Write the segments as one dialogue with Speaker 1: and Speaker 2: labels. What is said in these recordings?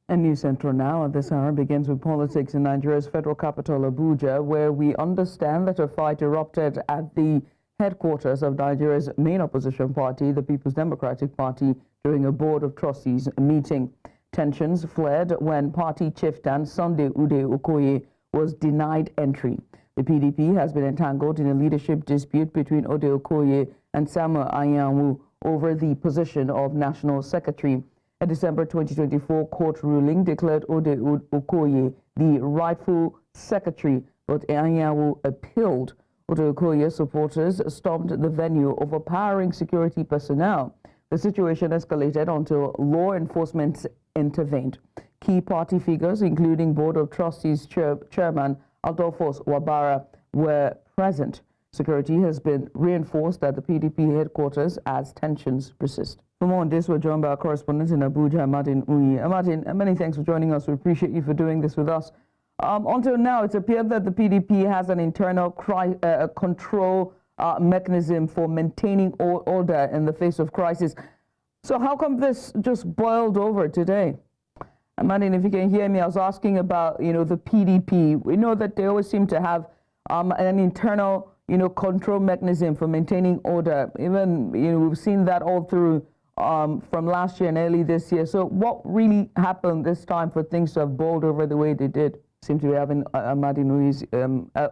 Speaker 1: And News Central now at this hour begins with politics in Nigeria's federal capital, Abuja, where we understand that a fight erupted at the headquarters of Nigeria's main opposition party, the People's Democratic Party, during a Board of Trustees meeting. Tensions flared when party chieftain Sunday Ude Okoye was denied entry. The PDP has been entangled in a leadership dispute between Ude Okoye and Samuel Anyanwu over the position of National Secretary. A December 2024 court ruling declared Ude Okoye the rightful secretary, but Anyanwu appealed. Ude Okoye supporters stormed the venue, overpowering security personnel. The situation escalated until law enforcement intervened. Key party figures, including Board of Trustees Chairman Adolphus Wabara, were present. Security has been reinforced at the PDP headquarters as tensions persist. For more on this, we're joined by our correspondent in Abuja, Aminu. Martin, many thanks for joining us. We appreciate you for doing this with us. Until now, it's appeared that the PDP has an internal control mechanism for maintaining order in the face of crisis. So how come this just boiled over today? Martin, if you can hear me, I was asking about, the PDP. We know that they always seem to have an internal, control mechanism for maintaining order. Even, we've seen that all through from last year and early this year. So what really happened this time for things to have boiled over the way they did? Seem to be having Amadinui's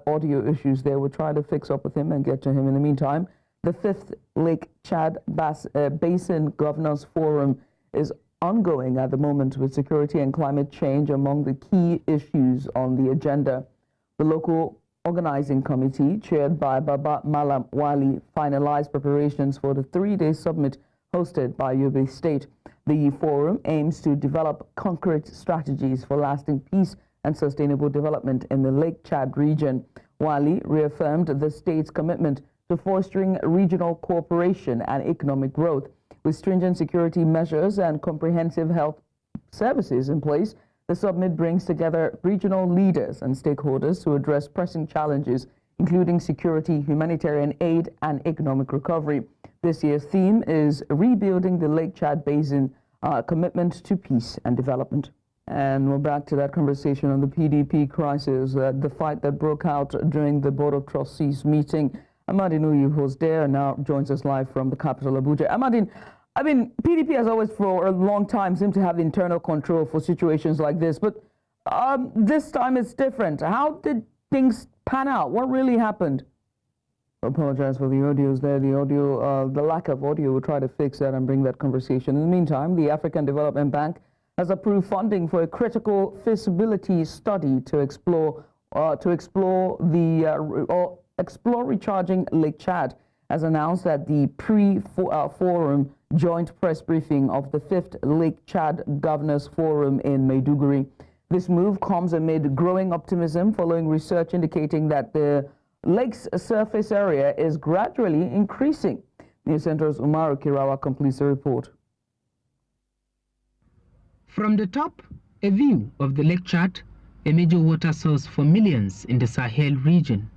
Speaker 1: audio issues there. We'll try to fix up with him and get to him. In the meantime, the 5th Lake Chad Basin Governors Forum is ongoing at the moment, with security and climate change among the key issues on the agenda. The local organizing committee, chaired by Baba Malam Wali, finalized preparations for the 3-day summit hosted by Yobe State. The forum aims to develop concrete strategies for lasting peace and sustainable development in the Lake Chad region. Wali reaffirmed the state's commitment to fostering regional cooperation and economic growth. With stringent security measures and comprehensive health services in place, the summit brings together regional leaders and stakeholders to address pressing challenges, including security, humanitarian aid, and economic recovery. This year's theme is Rebuilding the Lake Chad Basin, Commitment to Peace and Development. And we're back to that conversation on the PDP crisis, the fight that broke out during the Board of Trustees meeting. Aminu, who's there, now joins us live from the capital, Abuja. PDP has always, for a long time, seemed to have internal control for situations like this, but this time it's different. How did things pan out? What really happened? I apologize for the audios there. The lack of audio. We'll try to fix that and bring that conversation. In the meantime, the African Development Bank has approved funding for a critical feasibility study to explore recharging Lake Chad, as announced at the pre-forum joint press briefing of the 5th Lake Chad Governors Forum in Maiduguri. This move comes amid growing optimism following research indicating that the lake's surface area is gradually increasing. News Center's Umaru Kirawa completes the report.
Speaker 2: From the top, a view of the Lake Chad, a major water source for millions in the Sahel region.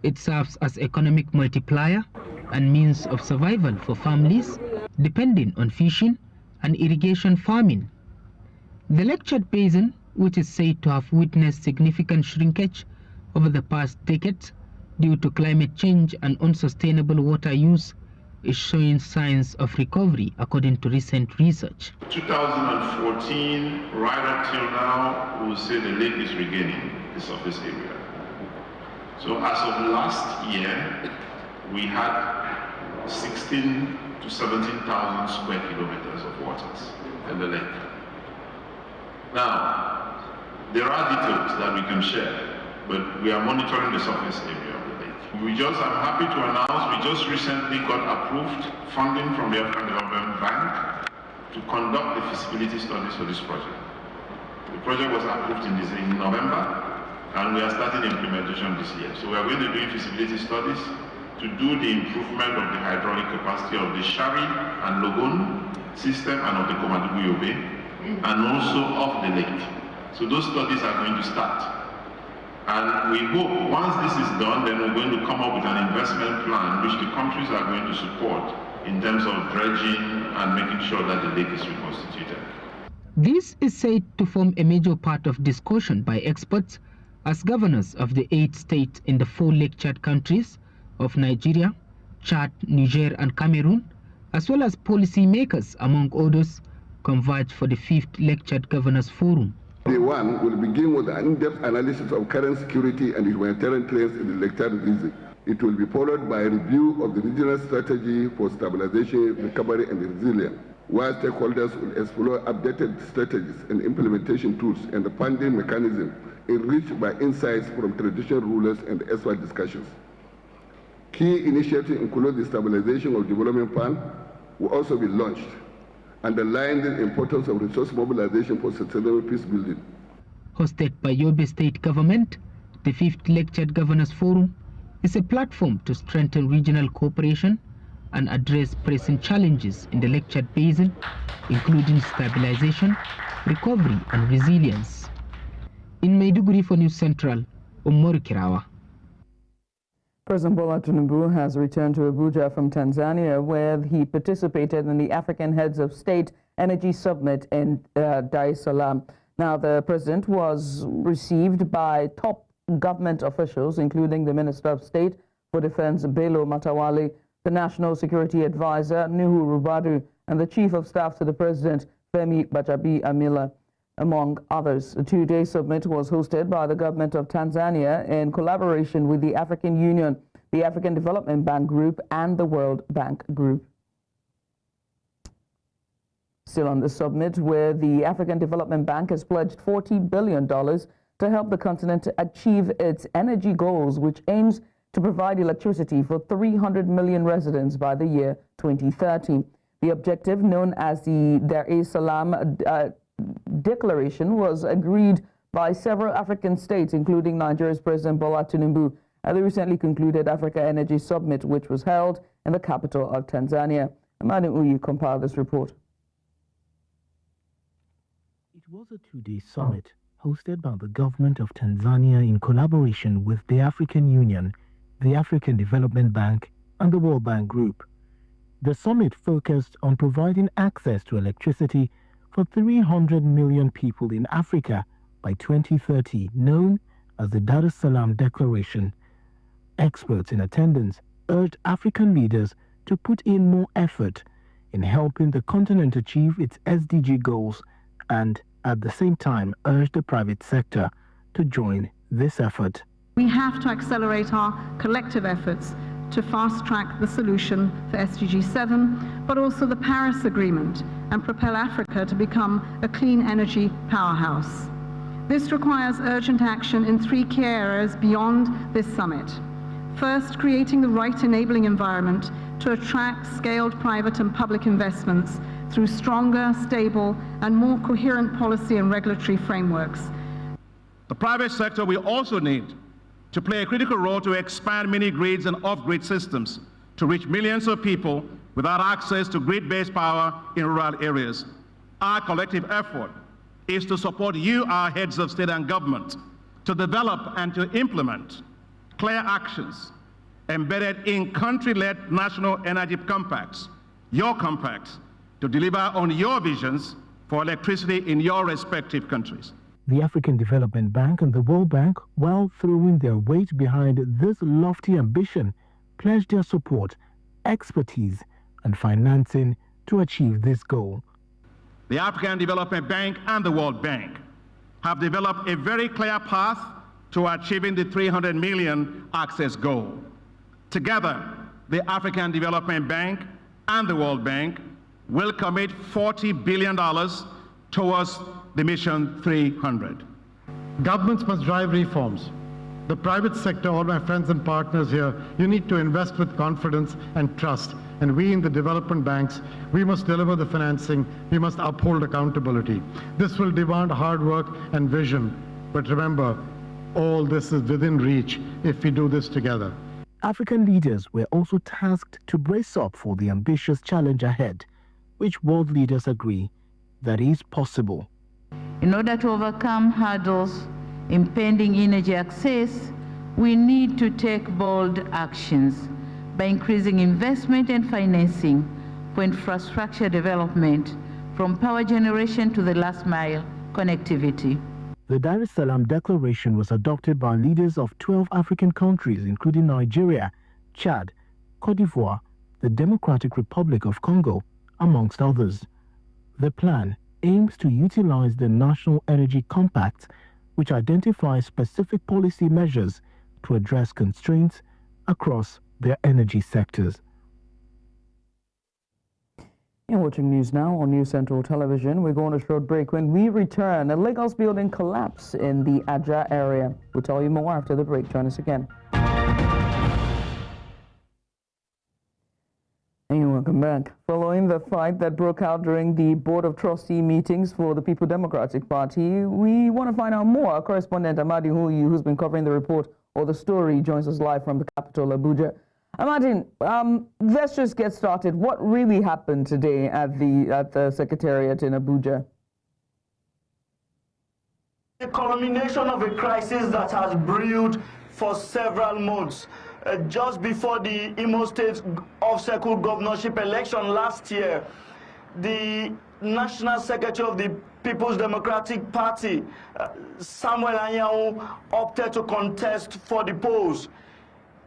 Speaker 2: It serves as economic multiplier and means of survival for families depending on fishing and irrigation farming. The Lake Chad Basin, which is said to have witnessed significant shrinkage over the past decades due to climate change and unsustainable water use, is showing signs of recovery according to recent research.
Speaker 3: 2014, right up till now, we will say the lake is regaining the surface area. So as of last year, we had 16 to 17,000 square kilometers of waters in the lake. Now, there are details that we can share, but we are monitoring the surface area of the lake. I'm happy to announce we just recently got approved funding from the African Development Bank to conduct the feasibility studies for this project. The project was approved in November, and we are starting implementation this year. So we are going to do feasibility studies to do the improvement of the hydraulic capacity of the Shari and Logun system and of the Komadugu Yobe, and also of the lake. So those studies are going to start. And we hope once this is done, then we're going to come up with an investment plan which the countries are going to support in terms of dredging and making sure that the lake is reconstituted.
Speaker 2: This is said to form a major part of discussion by experts as governors of the 8 states in the 4 Lake Chad countries of Nigeria, Chad, Niger and Cameroon, as well as policymakers, among others, converge for the 5th Lake Chad Governors Forum.
Speaker 4: Day 1 will begin with an in-depth analysis of current security and humanitarian trends in the Lake Chad region. It will be followed by a review of the regional strategy for stabilization, recovery and resilience, where stakeholders will explore updated strategies and implementation tools and the funding mechanism enriched by insights from traditional rulers and expert discussions. Key initiatives include the Stabilization of Development Fund will also be launched, underlying the importance of resource mobilization for sustainable peace building.
Speaker 2: Hosted by Yobe State Government, the 5th Lake Chad Governors Forum is a platform to strengthen regional cooperation and address pressing challenges in the Lake Chad Basin, including stabilization, recovery and resilience. In Maiduguri for News Central, Umaru Kirawa.
Speaker 1: President Bola Tinubu has returned to Abuja from Tanzania, where he participated in the African Heads of State Energy Summit in Dar es Salaam. Now, the president was received by top government officials, including the Minister of State for Defense, Bello Matawale, the National Security Advisor, Nuhu Rubadu, and the Chief of Staff to the President, Femi Gbajabiamila, among others. The 2-day summit was hosted by the government of Tanzania in collaboration with the African Union, the African Development Bank Group, and the World Bank Group. Still on the summit, where the African Development Bank has pledged $40 billion to help the continent to achieve its energy goals, which aims to provide electricity for 300 million residents by the year 2030. The objective, known as the Dar es Salaam Declaration, was agreed by several African states, including Nigeria's President Bola Tinubu, at the recently concluded Africa Energy Summit, which was held in the capital of Tanzania. Aminu compiled this report.
Speaker 5: It was a 2-day summit hosted by the government of Tanzania in collaboration with the African Union, the African Development Bank, and the World Bank Group. The summit focused on providing access to electricity for 300 million people in Africa by 2030, known as the Dar es Salaam Declaration. Experts in attendance urged African leaders to put in more effort in helping the continent achieve its SDG goals and, at the same time, urged the private sector to join this effort.
Speaker 6: We have to accelerate our collective efforts to fast-track the solution for SDG 7, but also the Paris Agreement, and propel Africa to become a clean energy powerhouse. This requires urgent action in 3 key areas beyond this summit. First, creating the right enabling environment to attract scaled private and public investments through stronger, stable, and more coherent policy and regulatory frameworks.
Speaker 7: The private sector will also need to play a critical role to expand mini-grids and off-grid systems to reach millions of people without access to grid-based power in rural areas. Our collective effort is to support you, our heads of state and government, to develop and to implement clear actions embedded in country-led national energy compacts, your compacts, to deliver on your visions for electricity in your respective countries.
Speaker 5: The African Development Bank and the World Bank, while throwing their weight behind this lofty ambition, pledged their support, expertise, and financing to achieve this goal.
Speaker 7: The African Development Bank and the World Bank have developed a very clear path to achieving the 300 million access goal. Together, the African Development Bank and the World Bank will commit $40 billion towards the Mission 300.
Speaker 8: Governments must drive reforms. The private sector, all my friends and partners here, you need to invest with confidence and trust. And we in the development banks, we must deliver the financing, we must uphold accountability. This will demand hard work and vision. But remember, all this is within reach if we do this together.
Speaker 5: African leaders were also tasked to brace up for the ambitious challenge ahead, which world leaders agree that is possible.
Speaker 9: In order to overcome hurdles impending energy access, we need to take bold actions by increasing investment and financing for infrastructure development, from power generation to the last mile connectivity.
Speaker 5: The Dar es Salaam Declaration was adopted by leaders of 12 African countries, including Nigeria, Chad, Cote d'Ivoire, the Democratic Republic of Congo, amongst others. The plan aims to utilize the National Energy Compact, which identifies specific policy measures to address constraints across their energy sectors.
Speaker 1: You're watching news now on News Central Television. We're going to a short break. When we return, a Lagos building collapse in the Aja area. We'll tell you more after the break. Join us again. And welcome back. Following the fight that broke out during the Board of Trustee meetings for the People Democratic Party, we want to find out more. Our correspondent Aminu, who's been covering the report or the story, joins us live from the capital, Abuja. Aminu, let's just get started. What really happened today at the Secretariat in Abuja?
Speaker 10: The culmination of a crisis that has brewed for several months. Just before the Imo State off-cycle governorship election last year, the National Secretary of the People's Democratic Party, Samuel Anyanwu, opted to contest for the polls,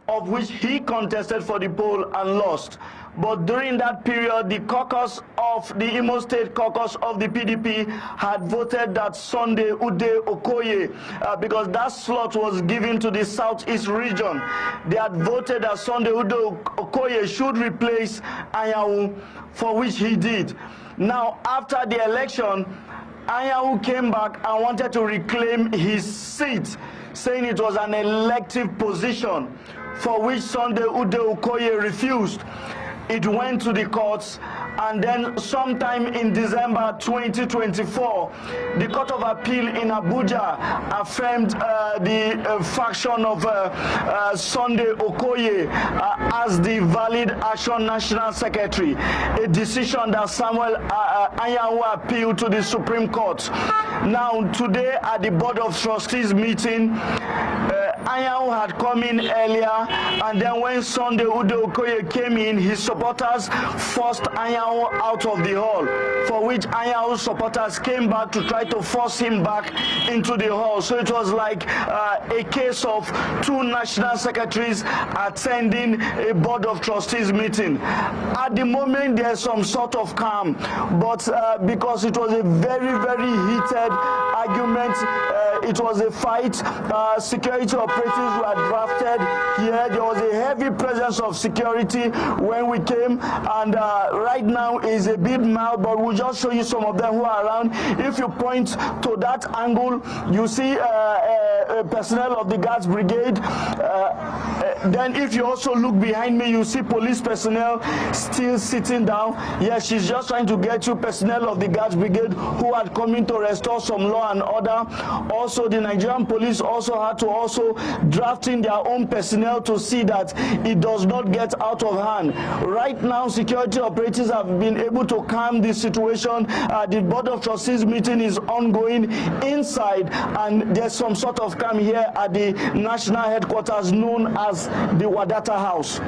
Speaker 10: of which he contested for the poll and lost. But during that period, the caucus of the Imo State caucus of the PDP had voted that Sunday Ude Okoye, because that slot was given to the Southeast region, they had voted that Sunday Ude Okoye should replace Anyanwu, for which he did. Now, after the election, Anyanwu came back and wanted to reclaim his seat, saying it was an elective position, for which Sunday Ude Okoye refused. It went to the courts, and then sometime in December 2024, the Court of Appeal in Abuja affirmed the faction of Sunday Okoye as the valid Action National Secretary, a decision that Samuel Anyanwu appealed to the Supreme Court. Now, today at the Board of Trustees meeting, Anyanwu had come in earlier, and then when Sunday Ude Okoye came in, his supporters forced Anyanwu out of the hall, for which Anyanwu's supporters came back to try to force him back into the hall. So it was like a case of two national secretaries attending a Board of Trustees meeting. At the moment, there's some sort of calm, but because it was a very, very heated argument, it was a fight. Security operatives were drafted here. There was a heavy presence of security when we came, and right now is a bit mild, but we'll just show you some of them who are around. If you point to that angle, you see personnel of the Guards Brigade. Then if you also look behind me, you see police personnel still sitting down. Yes, she's just trying to get you personnel of the Guards Brigade who had come in to restore some law and order. Also, the Nigerian police also had to draft in their own personnel to see that it does not get out of hand. Right now, security operatives have been able to calm the situation. The Board of Trustees meeting is ongoing inside, and there's some sort of calm here at the national headquarters known as the Wadata House.
Speaker 1: It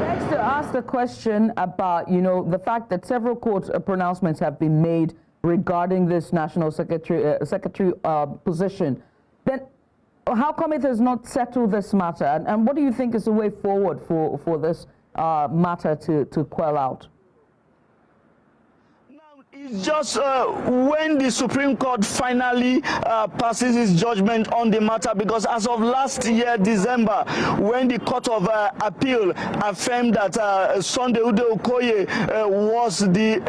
Speaker 1: begs to ask the question about, the fact that several court pronouncements have been made regarding this national secretary position. Then how come it has not settled this matter? And what do you think is the way forward for this matter to quell out?
Speaker 10: It's just when the Supreme Court finally passes its judgment on the matter, because as of last year, December, when the Court of Appeal affirmed that Sunday Ude Okoye was the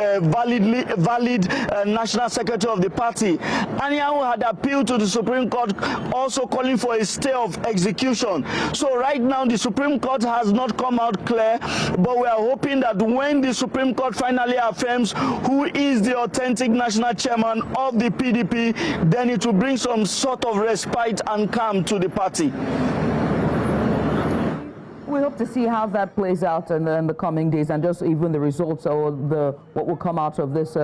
Speaker 10: valid National Secretary of the party, Anyanwu had appealed to the Supreme Court also calling for a stay of execution. So right now, the Supreme Court has not come out clear, but we are hoping that when the Supreme Court finally affirms who is the authentic national chairman of the PDP, then it will bring some sort of respite and calm to the party.
Speaker 1: We hope to see how that plays out in the coming days, and just even the results or what will come out of this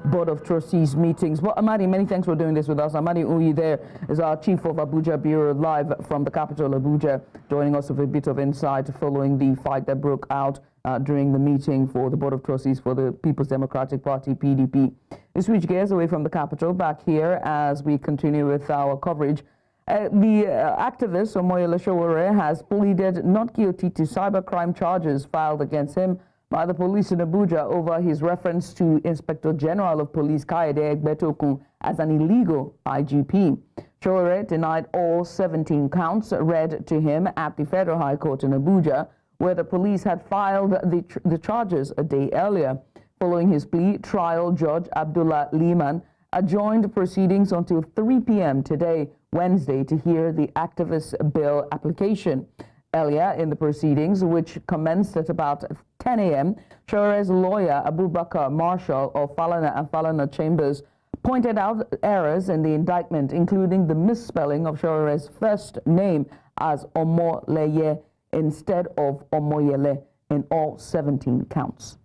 Speaker 1: Board of Trustees meetings. Well, Amadi, many thanks for doing this with us. Amadi Uyi there is our Chief of Abuja Bureau, live from the capital, Abuja, joining us with a bit of insight following the fight that broke out during the meeting for the Board of Trustees for the People's Democratic Party, PDP. We switch gears away from the capital back here as we continue with our coverage. The activist Omoyele Sowore has pleaded not guilty to cybercrime charges filed against him by the police in Abuja over his reference to Inspector General of Police Kayode Egbetokun as an illegal IGP. Sowore denied all 17 counts read to him at the Federal High Court in Abuja, where the police had filed the charges a day earlier. Following his plea, trial judge Abdullah Liman adjourned proceedings until 3 p.m. today, Wednesday, to hear the activist's bail application. Earlier in the proceedings, which commenced at about 10 a.m., Sowore's lawyer Abubakar Marshall of Falana and Falana Chambers pointed out errors in the indictment, including the misspelling of Sowore's first name as Omoleye instead of Omoyele in all 17 counts.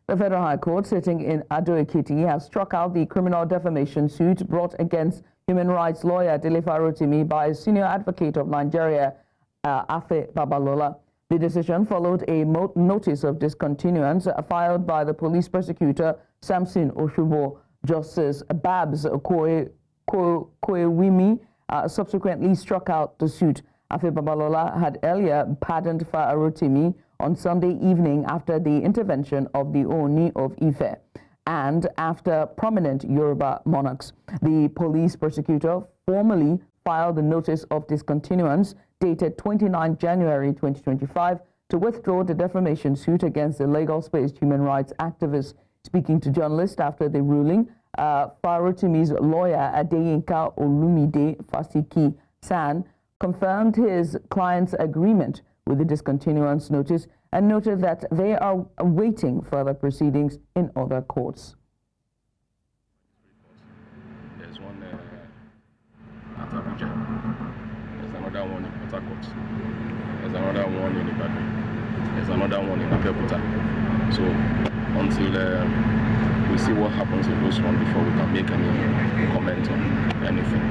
Speaker 1: The Federal High Court, sitting in Ado-Ekiti, has struck out the criminal defamation suit brought against human rights lawyer Dele Farotimi by a senior advocate of Nigeria, Afe Babalola. The decision followed a notice of discontinuance filed by the police prosecutor Samson Oshubo. Justice Babs Koewimi subsequently struck out the suit. Afe Babalola had earlier pardoned Farotimi on Sunday evening after the intervention of the Oni of Ife and after prominent Yoruba monarchs. The police prosecutor formally filed a notice of discontinuance dated 29 January 2025 to withdraw the defamation suit against the Lagos-based human rights activist. Speaking to journalists after the ruling, Farotimi's lawyer Adeyinka Olumide Fasiki San confirmed his client's agreement with the discontinuance notice and noted that they are awaiting further proceedings in other courts.
Speaker 11: There's one at Abuja. There's another one in Port Harcourt. There's another one in Ibadan. There's another one in Abeokuta. So until we see what happens with those ones before we can make any comment on anything.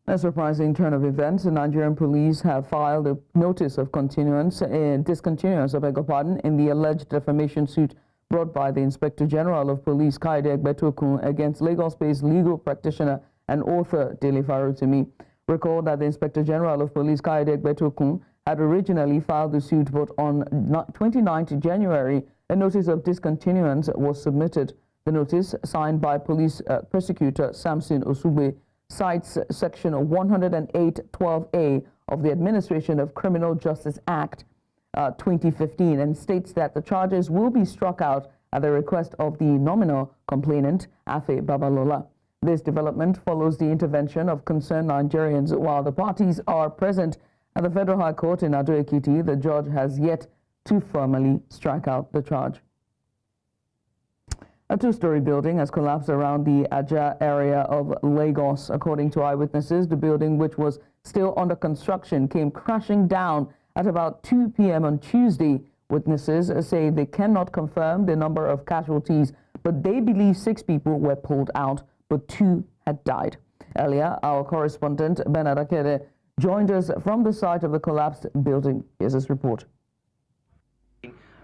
Speaker 1: A surprising turn of events. The Nigerian police have filed a notice of discontinuance in the alleged defamation suit brought by the Inspector General of Police Kayode Egbetokun against Lagos-based legal practitioner and author Dele Farotimi. Recall that the Inspector General of Police Kayode Egbetokun had originally filed the suit, but on 29th January, a notice of discontinuance was submitted. The notice, signed by police prosecutor Samson Osube, cites Section 108(12)A of the Administration of Criminal Justice Act 2015 and states that the charges will be struck out at the request of the nominal complainant, Afe Babalola. This development follows the intervention of concerned Nigerians. While the parties are present at the Federal High Court in Ado-Ekiti, the judge has yet to formally strike out the charge. A two-story building has collapsed around the Aja area of Lagos. According to eyewitnesses, the building, which was still under construction, came crashing down at about 2 p.m. on Tuesday. Witnesses say they cannot confirm the number of casualties, but they believe 6 people were pulled out, but 2 had died. Earlier, our correspondent Bernard Akede joined us from the site of the collapsed building. Here's his report.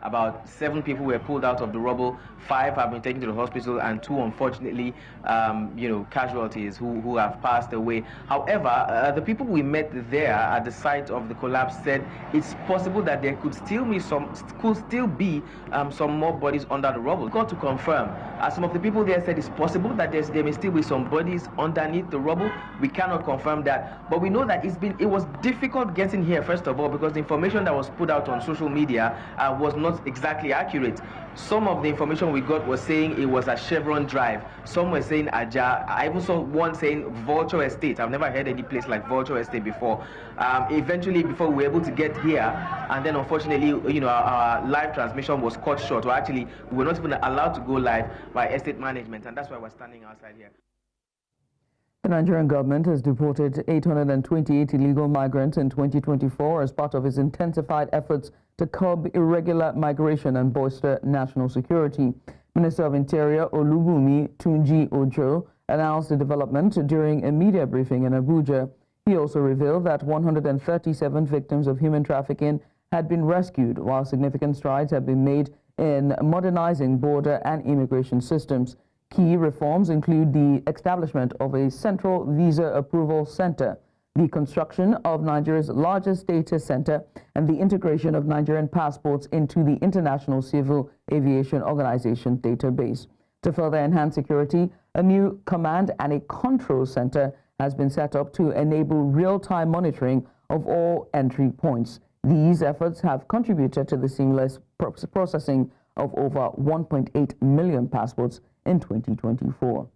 Speaker 12: About 7 people were pulled out of the rubble, 5 have been taken to the hospital, and 2, unfortunately, casualties who have passed away. However, the people we met there at the site of the collapse said it's possible that there could still be some more bodies under the rubble. Got to confirm. Some of the people there said it's possible that there may still be some bodies underneath the rubble. We cannot confirm that, but we know that it was difficult getting here, first of all, because the information that was put out on social media was not exactly accurate. Some of the information we got was saying it was at Chevron Drive. Some were saying Aja. I even saw one saying Vulture Estate. I've never heard any place like Vulture Estate before. Eventually, before we were able to get here, and then unfortunately, our live transmission was cut short. Or actually, we were not even allowed to go live by estate management, and that's why we're standing outside here.
Speaker 1: The Nigerian government has deported 828 illegal migrants in 2024 as part of its intensified efforts to curb irregular migration and bolster national security. Minister of Interior Olubunmi Tunji Ojo announced the development during a media briefing in Abuja. He also revealed that 137 victims of human trafficking had been rescued, while significant strides have been made in modernizing border and immigration systems. Key reforms include the establishment of a central visa approval center, the construction of Nigeria's largest data center, and the integration of Nigerian passports into the International Civil Aviation Organization database. To further enhance security, a new command and a control center has been set up to enable real-time monitoring of all entry points. These efforts have contributed to the seamless processing of over 1.8 million passports in 2024.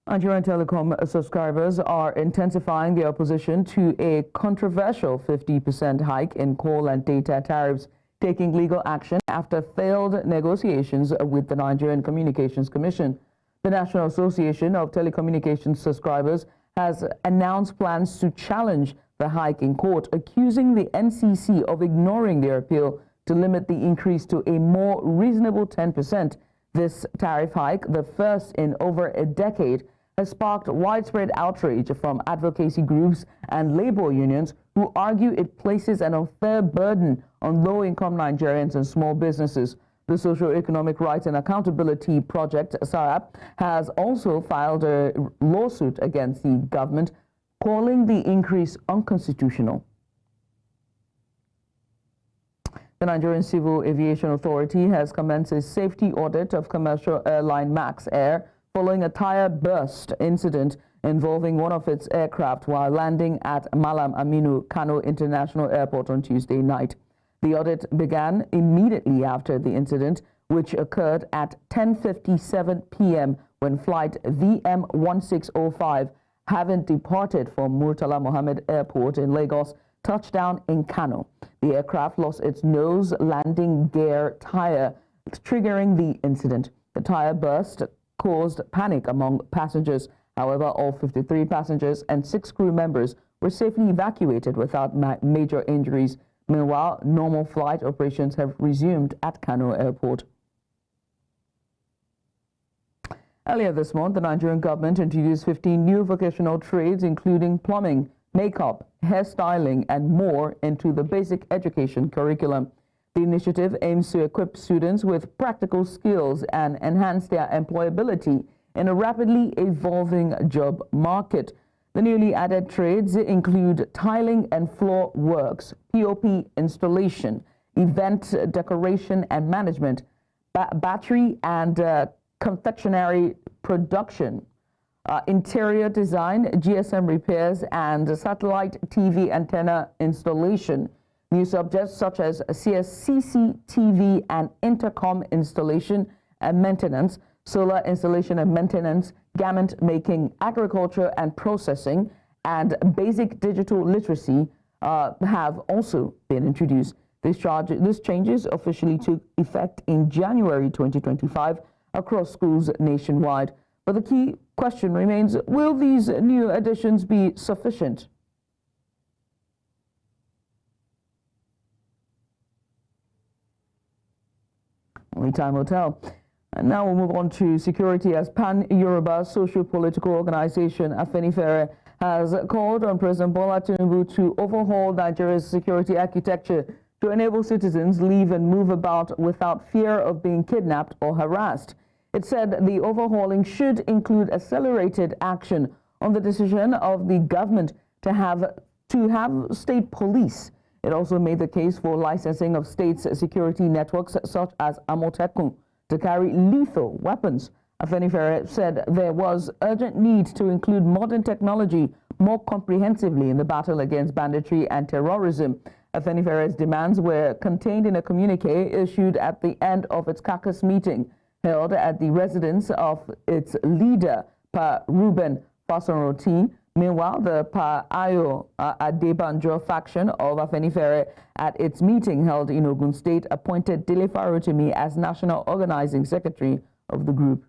Speaker 1: Nigerian telecom subscribers are intensifying their opposition to a controversial 50% hike in call and data tariffs, taking legal action after failed negotiations with the Nigerian Communications Commission. The National Association of Telecommunications Subscribers has announced plans to challenge the hike in court, accusing the NCC of ignoring their appeal to limit the increase to a more reasonable 10%. This tariff hike, the first in over a decade, has sparked widespread outrage from advocacy groups and labor unions who argue it places an unfair burden on low-income Nigerians and small businesses. The Socio-Economic Rights and Accountability Project, SARAP, has also filed a lawsuit against the government, calling the increase unconstitutional. The Nigerian Civil Aviation Authority has commenced a safety audit of commercial airline Max Air following a tire burst incident involving one of its aircraft while landing at Malam, Aminu, Kano International Airport on Tuesday night. The audit began immediately after the incident, which occurred at 10:57 p.m. when Flight VM1605, having departed from Murtala Mohammed Airport in Lagos, touched down in Kano. The aircraft lost its nose landing gear tire, triggering the incident. The tire burst caused panic among passengers. However, all 53 passengers and 6 crew members were safely evacuated without major injuries. Meanwhile, normal flight operations have resumed at Kano Airport. Earlier this month, the Nigerian government introduced 15 new vocational trades, including plumbing, makeup, hairstyling, and more into the basic education curriculum. The initiative aims to equip students with practical skills and enhance their employability in a rapidly evolving job market. The newly added trades include tiling and floor works, POP installation, event decoration and management, battery and confectionery production, interior design, GSM repairs, and satellite TV antenna installation. New subjects such as CCTV and intercom installation and maintenance, solar installation and maintenance, garment making, agriculture and processing, and basic digital literacy have also been introduced. These changes officially took effect in January 2025 across schools nationwide. But the key question remains, will these new additions be sufficient? Only time will tell. And now we'll move on to security, as Pan-Yoruba socio-political organization Afenifere has called on President Bola Tinubu to overhaul Nigeria's security architecture to enable citizens live and move about without fear of being kidnapped or harassed. It said the overhauling should include accelerated action on the decision of the government to have state police. It also made the case for licensing of states' security networks such as Amotekun to carry lethal weapons. Afenifere said there was urgent need to include modern technology more comprehensively in the battle against banditry and terrorism. Afenifere's demands were contained in a communique issued at the end of its caucus meeting held at the residence of its leader, Pa Ruben Fasanroti. Meanwhile, the Pa Ayo Adebanjo faction of Afenifere at its meeting held in Ogun State appointed Dele Farotimi as National Organizing Secretary of the group.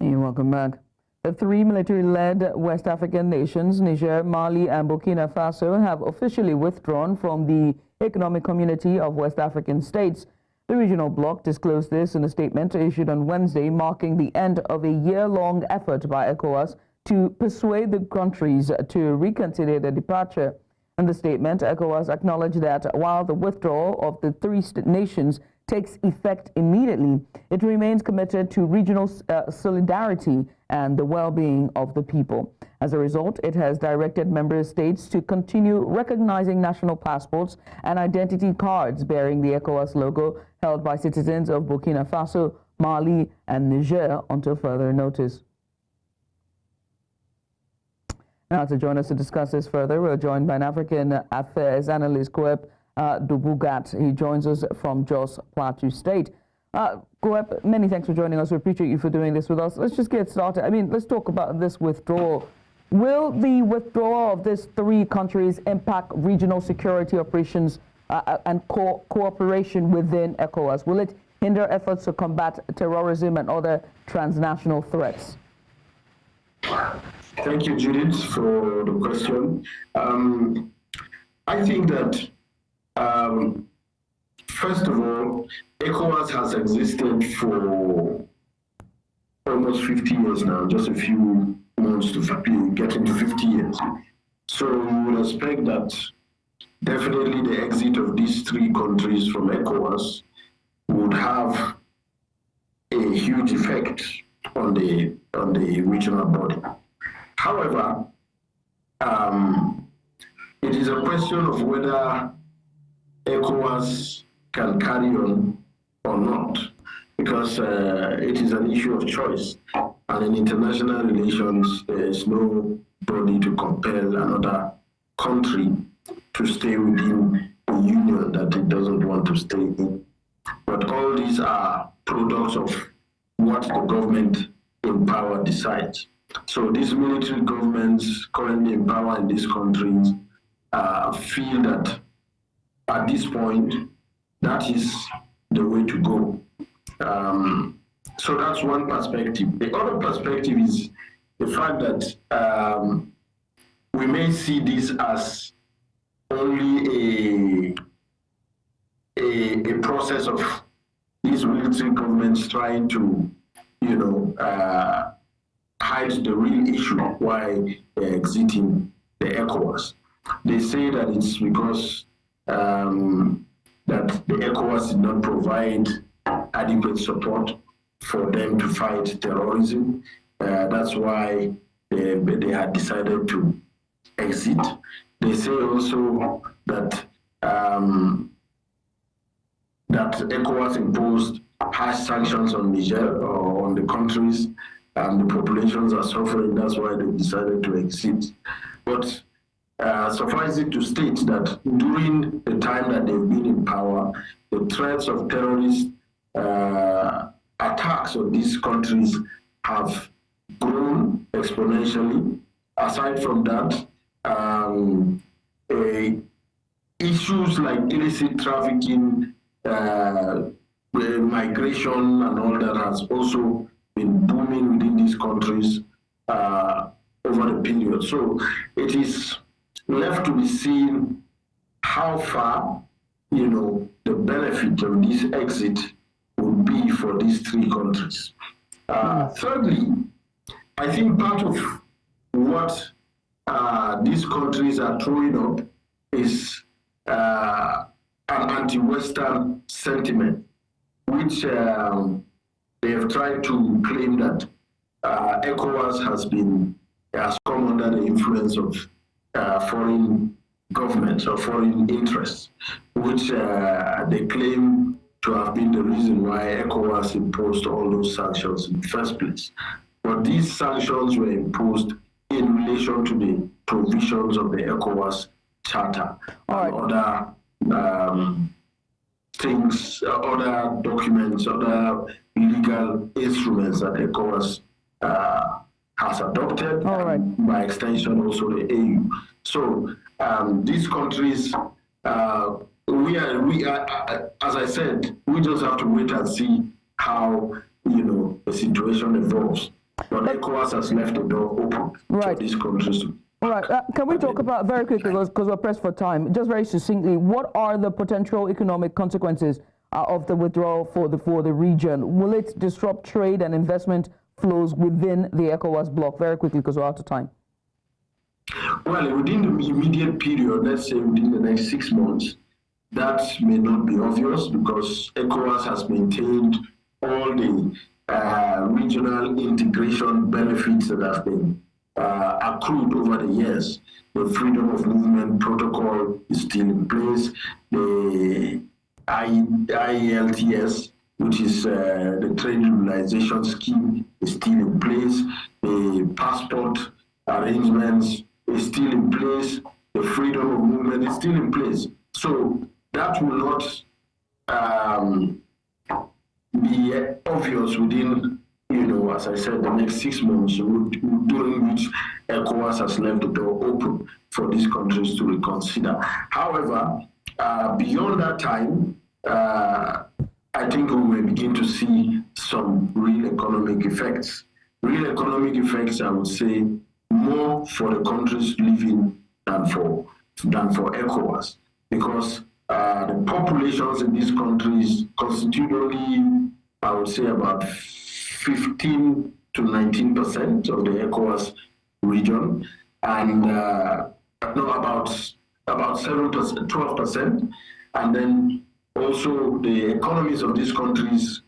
Speaker 1: And welcome back. The 3 military-led West African nations, Niger, Mali, and Burkina Faso, have officially withdrawn from the Economic Community of West African States. The regional bloc disclosed this in a statement issued on Wednesday, marking the end of a year-long effort by ECOWAS to persuade the countries to reconsider their departure. In the statement, ECOWAS acknowledged that while the withdrawal of the three nations takes effect immediately, it remains committed to regional solidarity and the well-being of the people. As a result, it has directed member states to continue recognizing national passports and identity cards bearing the ECOWAS logo held by citizens of Burkina Faso, Mali, and Niger until further notice. Now, to join us to discuss this further, we're joined by an African Affairs analyst, Koep Dubugat. He joins us from Jos Plateau State. Koep, many thanks for joining us. We appreciate you for doing this with us. Let's just get started. I mean, let's talk about this withdrawal. Will the withdrawal of these three countries impact regional security operations and cooperation within ECOWAS? Will it hinder efforts to combat terrorism and other transnational threats?
Speaker 13: Thank you, Judith, for the question. I think that, first of all, ECOWAS has existed for almost 50 years now, just a few months to get into 50 years. So we would expect that definitely the exit of these three countries from ECOWAS would have a huge effect on the regional body. However, it is a question of whether ECOWAS can carry on or not, because it is an issue of choice. And in international relations, there is nobody to compel another country to stay within a union that it doesn't want to stay in. But all these are products of what the government in power decides. So these military governments currently in power in these countries feel that at this point, that is the way to go. So that's one perspective. The other perspective is the fact that we may see this as only a process of these military governments trying to, hide the real issue why they're exiting the ECOWAS. They say that it's because that the ECOWAS did not provide adequate support for them to fight terrorism. That's why they had decided to exit. They say also that that ECOWAS imposed harsh sanctions on Niger or on the countries, and the populations are suffering. That's why they decided to exit. But suffice it to state that during the time that they've been in power, the threats of terrorist attacks on these countries have grown exponentially. Aside from that, issues like illicit trafficking, migration and all that has also been booming within these countries over the period. So it is left to be seen how far, the benefit of this exit would be for these three countries. Thirdly, I think part of what these countries are throwing up is an anti-Western sentiment, which they have tried to claim that ECOWAS has come under the influence of foreign governments or foreign interests, which they claim to have been the reason why ECOWAS imposed all those sanctions in the first place. But these sanctions were imposed in relation to the provisions of the ECOWAS Charter and other things, other documents, other legal instruments that ECOWAS has adopted, and by extension also the AU. So these countries, we are, as I said, we just have to wait and see how the situation evolves. But ECOWAS has left the door open for these countries.
Speaker 1: All right. Can we talk about, very quickly, because we're pressed for time, just very succinctly, what are the potential economic consequences of the withdrawal for the region. Will it disrupt trade and investment flows within the ECOWAS bloc? Very quickly, because we're out of time.
Speaker 13: Well, within the immediate period, let's say within the next 6 months, that may not be obvious because ECOWAS has maintained all the regional integration benefits that have been accrued over the years. The freedom of movement protocol is still in place. The IELTS, which is the trade liberalization scheme, is still in place. The passport arrangements is still in place. The freedom of movement is still in place. So that will not be obvious within, as I said, the next 6 months, during which ECOWAS has left the door open for these countries to reconsider. However, beyond that time, I think we will begin to see some real economic effects. Real economic effects, I would say, more for the countries living than for ECOWAS, because the populations in these countries constitute only, I would say, about 15 to 19% of the ECOWAS region, and about 7%, 12%, and then also the economies of these countries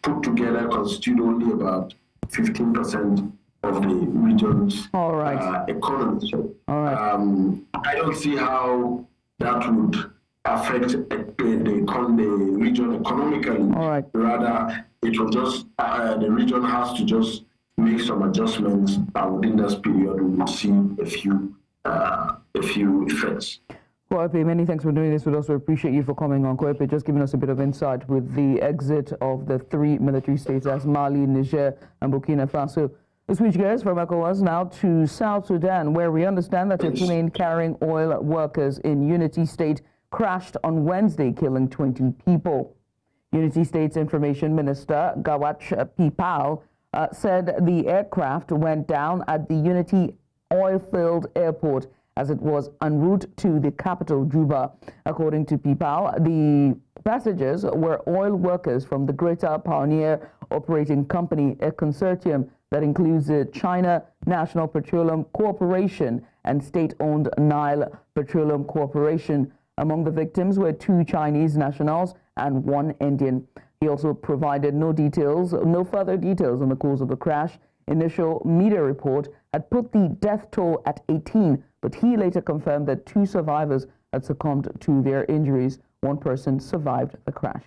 Speaker 13: put together constitute only about 15% of the region's economy. So, I don't see how that would affect the region economically. Rather, it will just the region has to just make some adjustments, and within that period, we will see a few effects.
Speaker 1: Kwepe, many thanks for doing this. We'd also appreciate you for coming on. Kwepe, just giving us a bit of insight with the exit of the 3 military states as Mali, Niger, and Burkina Faso. We switch gears from ECOWAS now to South Sudan, where we understand that a plane carrying oil workers in Unity State crashed on Wednesday, killing 20 people. Unity State's Information Minister, Gawach Pipal, said the aircraft went down at the Unity oil-filled airport as it was en route to the capital, Juba. According to Pipal, the passengers were oil workers from the Greater Pioneer Operating Company, a consortium that includes the China National Petroleum Corporation and state-owned Nile Petroleum Corporation. Among the victims were 2 Chinese nationals and 1 Indian. He also provided no further details on the cause of the crash. Initial media report had put the death toll at 18, but he later confirmed that 2 survivors had succumbed to their injuries. 1 person survived the crash.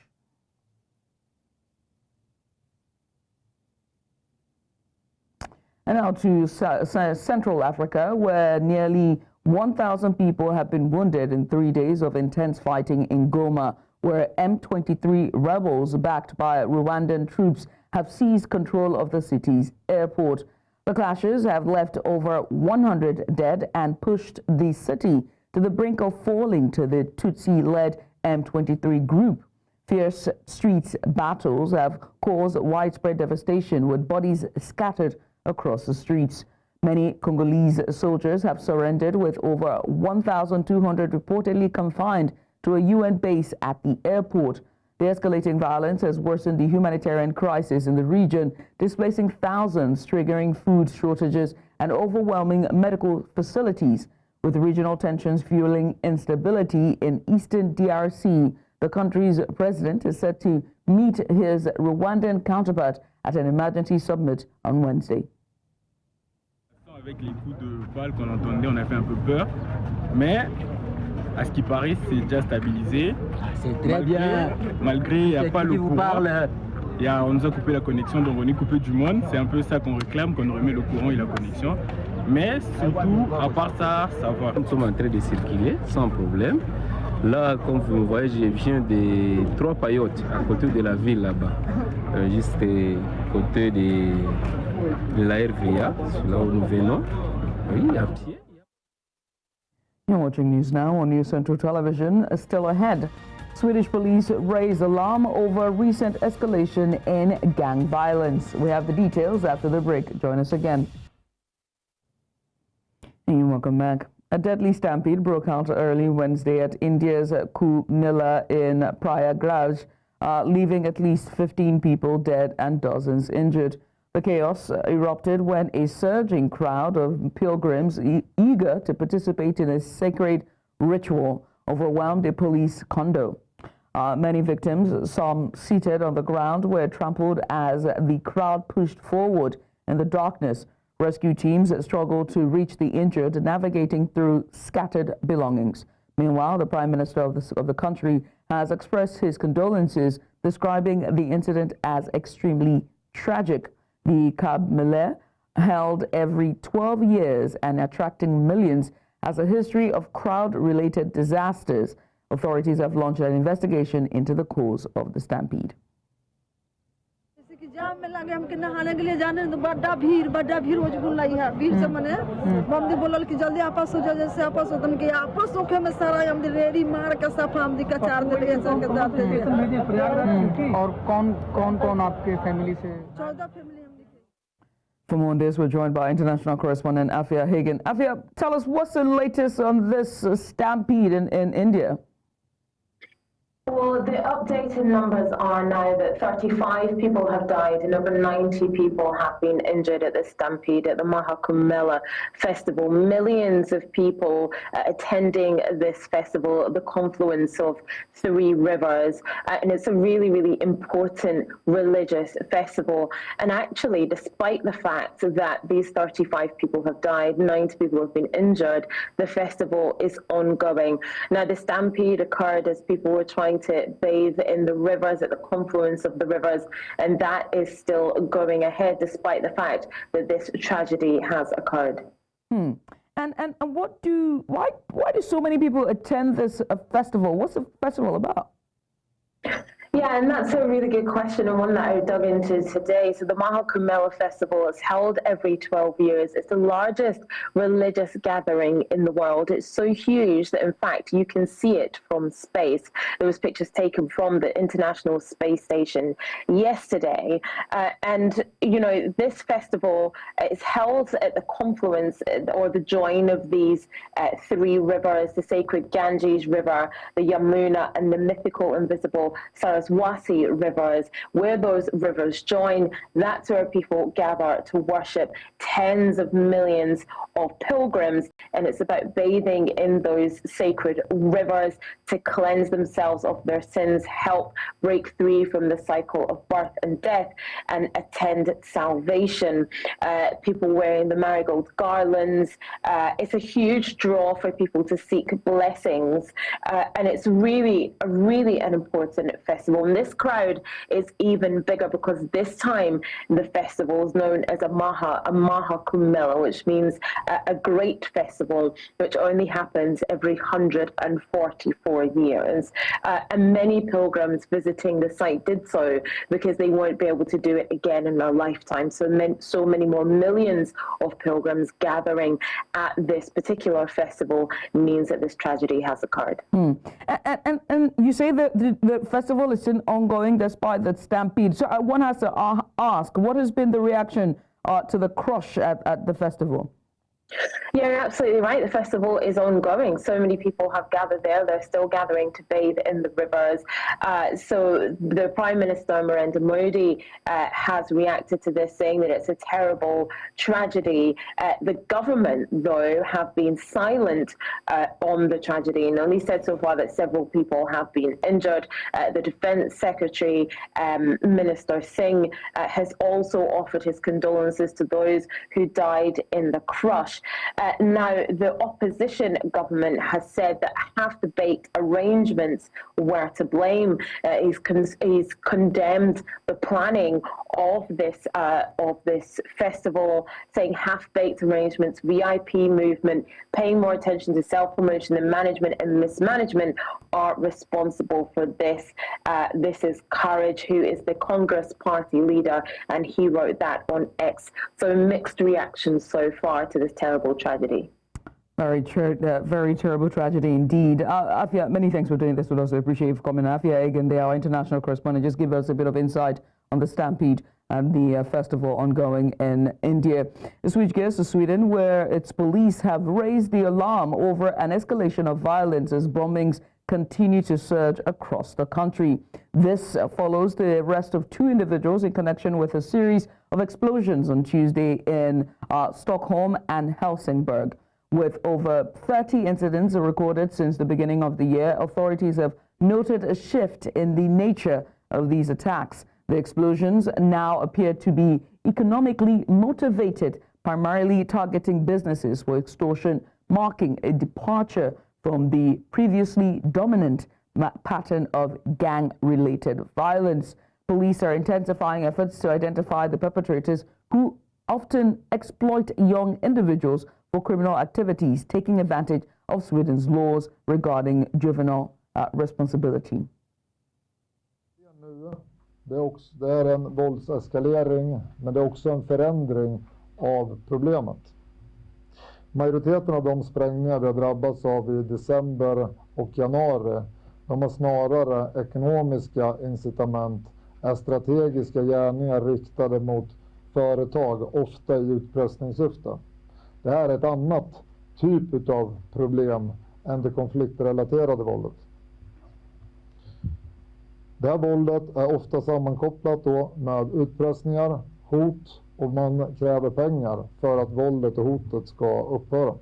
Speaker 1: And now to Central Africa, where nearly 1,000 people have been wounded in 3 days of intense fighting in Goma, where M23 rebels backed by Rwandan troops have seized control of the city's airport. The clashes have left over 100 dead and pushed the city to the brink of falling to the Tutsi-led M23 group. Fierce street battles have caused widespread devastation, with bodies scattered across the streets. Many Congolese soldiers have surrendered, with over 1,200 reportedly confined to a UN base at the airport. The escalating violence has worsened the humanitarian crisis in the region, displacing thousands, triggering food shortages and overwhelming medical facilities. With regional tensions fueling instability in eastern DRC, the country's president is set to meet his Rwandan counterpart at an emergency summit on Wednesday.
Speaker 14: Avec les coups de balles qu'on entendait, on a fait un peu peur, mais à ce qui paraît, c'est déjà stabilisé.
Speaker 15: C'est très bien.
Speaker 14: Malgré, il n'y a pas le courant. On nous a coupé la connexion, donc on est coupé du monde. C'est un peu ça qu'on réclame, qu'on remet le courant et la connexion. Mais surtout, à part ça, ça va.
Speaker 15: Nous sommes en train de circuler sans problème. Là, comme vous me voyez, je viens des 3 paillotes à côté de la ville là-bas. Juste à côté de la RVA, là où nous venons. Oui, à pied.
Speaker 1: You're watching news now on News Central Television. Still ahead, Swedish police raise alarm over recent escalation in gang violence. We have the details after the break. Join us again. And welcome back. A deadly stampede broke out early Wednesday at India's Kumbh Mela in Prayagraj, leaving at least 15 people dead and dozens injured. The chaos erupted when a surging crowd of pilgrims eager to participate in a sacred ritual overwhelmed a police condo. Many victims, some seated on the ground, were trampled as the crowd pushed forward in the darkness. Rescue teams struggled to reach the injured, navigating through scattered belongings. Meanwhile, the Prime Minister of the country has expressed his condolences, describing the incident as extremely tragic. The Kumbh Mela, held every 12 years and attracting millions, has a history of crowd-related disasters. Authorities have launched an investigation into the cause of the stampede.
Speaker 16: जाम में लगे हम के नहाने के लिए जाने तो बड़ा भीड़ हो चुकी है भीड़ से मने मम्मी बोलल कि जल्दी आपस हो जा जैसे आपस हो तुम के आपस होके में सारा हम रेडी मार के सफा हम दी का चार दे के संग जाते
Speaker 17: और कौन आपके फैमिली से
Speaker 16: 14 फैमिली हम दिखे.
Speaker 1: For more on this, we're joined by international correspondent Afia Hagan. Afia, tell us what's the latest on this stampede in India?
Speaker 18: Well, the updated numbers are now that 35 people have died and over 90 people have been injured at the stampede at the Kumbh Mela festival. Millions of people attending this festival, the confluence of three rivers, and it's a really, really important religious festival. And actually, despite the fact that these 35 people have died, 90 people have been injured, the festival is ongoing. Now, the stampede occurred as people were trying to bathe in the rivers, at the confluence of the rivers, and that is still going ahead despite the fact that this tragedy has occurred.
Speaker 1: And why do so many people attend this festival? What's the festival about?
Speaker 18: Yeah, and that's a really good question, and one that I dug into today. So the Kumbh Mela Festival is held every 12 years. It's the largest religious gathering in the world. It's so huge that, in fact, you can see it from space. There was pictures taken from the International Space Station yesterday. And, you know, this festival is held at the confluence or the join of these three rivers, the sacred Ganges River, the Yamuna, and the mythical invisible Saraswati rivers. Where those rivers join, that's where people gather to worship. Tens of millions of pilgrims, and it's about bathing in those sacred rivers to cleanse themselves of their sins, help break free from the cycle of birth and death, and attend salvation. People wearing the marigold garlands. It's a huge draw for people to seek blessings, and it's really an important festival. And this crowd is even bigger because this time the festival is known as a Kumbh Mela, which means a great festival, which only happens every 144 years. And many pilgrims visiting the site did so because they won't be able to do it again in their lifetime. So many more millions of pilgrims gathering at this particular festival means that this tragedy has occurred.
Speaker 1: And you say that the festival is still ongoing despite the stampede. So one has to ask, what has been the reaction to the crush at the festival?
Speaker 18: Yeah, you're absolutely right. The festival is ongoing. So many people have gathered there. They're still gathering to bathe in the rivers. So the Prime Minister, Narendra Modi, has reacted to this, saying that it's a terrible tragedy. The government, though, have been silent on the tragedy and only said so far that several people have been injured. The Defense Secretary, Minister Singh, has also offered his condolences to those who died in the crush. Now, the opposition government has said that half-baked arrangements were to blame. He's condemned the planning of this festival, saying half-baked arrangements, VIP movement, paying more attention to self-promotion and management and mismanagement are responsible for this. This is Courage, who is the Congress party leader, and he wrote that on X. So mixed reactions so far to this terrible tragedy.
Speaker 1: Very terrible tragedy indeed. Afia, many thanks for doing this with us. We appreciate you for coming. Afia Hagan, they are our international correspondent. Just give us a bit of insight on the stampede and the festival ongoing in India. We switch gears to Sweden, where its police have raised the alarm over an escalation of violence as bombings continue to surge across the country. This follows the arrest of 2 individuals in connection with a series of explosions on Tuesday in Stockholm and Helsingborg. With over 30 incidents recorded since the beginning of the year, authorities have noted a shift in the nature of these attacks. The explosions now appear to be economically motivated, primarily targeting businesses for extortion, marking a departure from the previously dominant pattern of gang-related violence. Police are intensifying efforts to identify the perpetrators, who often exploit young individuals for criminal activities, taking advantage of Sweden's laws regarding juvenile responsibility.
Speaker 19: Det är en våldseskalering, men det är också en förändring av problemet. Majoriteten av de sprängningar vi har drabbats av i december och januari, de har snarare ekonomiska incitament, är strategiska gärningar riktade mot företag, ofta i utpressningssyfte. Det här är ett annat typ av problem än det konfliktrelaterade våldet. Det här våldet är ofta sammankopplat då med utpressningar, hot, och man kräver pengar för att våldet och hotet ska upphöra.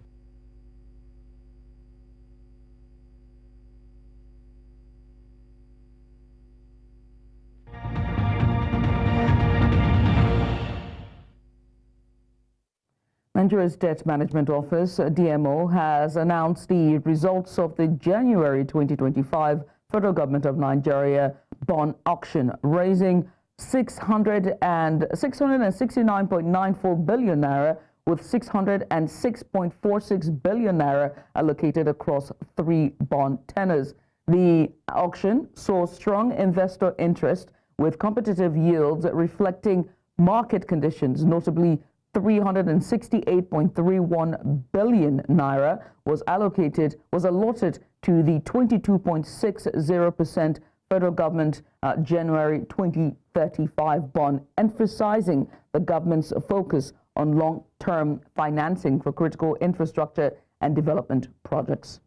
Speaker 1: Nigeria's Debt Management Office, DMO, has announced the results of the January 2025 Federal Government of Nigeria bond auction, raising 669.94 billion naira, with 606.46 billion naira allocated across 3 bond tenors. The auction saw strong investor interest, with competitive yields reflecting market conditions. Notably, 368.31 billion naira was allotted to the 22.60% federal government January 2035 bond, emphasizing the government's focus on long-term financing for critical infrastructure and development projects.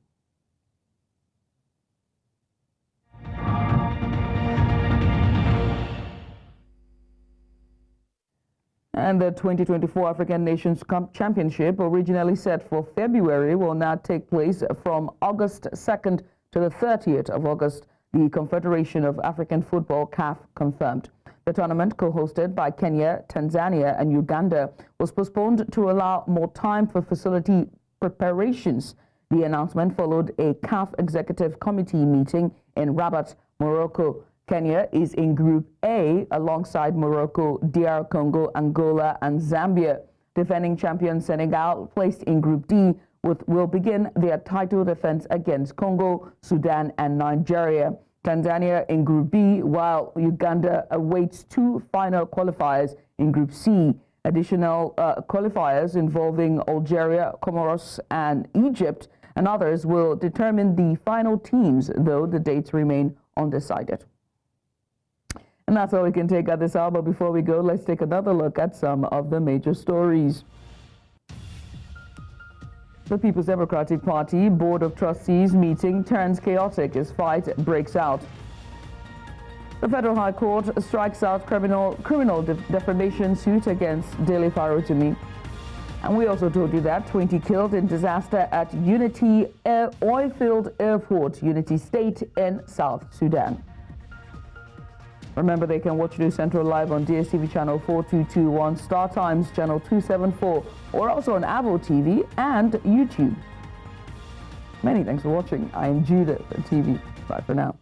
Speaker 1: And the 2024 African Nations Championship, originally set for February, will now take place from August 2nd to the 30th of August, the Confederation of African Football, CAF, confirmed. The tournament, co-hosted by Kenya, Tanzania and Uganda, was postponed to allow more time for facility preparations. The announcement followed a CAF Executive Committee meeting in Rabat, Morocco. Kenya is in Group A alongside Morocco, DR Congo, Angola and Zambia. Defending champion Senegal, placed in Group D, will begin their title defense against Congo, Sudan and Nigeria. Tanzania in Group B, while Uganda awaits 2 final qualifiers in Group C. Additional qualifiers involving Algeria, Comoros and Egypt and others will determine the final teams, though the dates remain undecided. And that's all we can take at this hour. But before we go, let's take another look at some of the major stories. The People's Democratic Party Board of Trustees meeting turns chaotic as fight breaks out. The Federal High Court strikes out criminal defamation suit against Dele Farotimi. And we also told you that 20 killed in disaster at Unity Oilfield Airport, Unity State in South Sudan. Remember, they can watch News Central live on DSTV channel 4221, Star Times channel 274, or also on Avo TV and YouTube. Many thanks for watching. I am Judah for TV. Bye for now.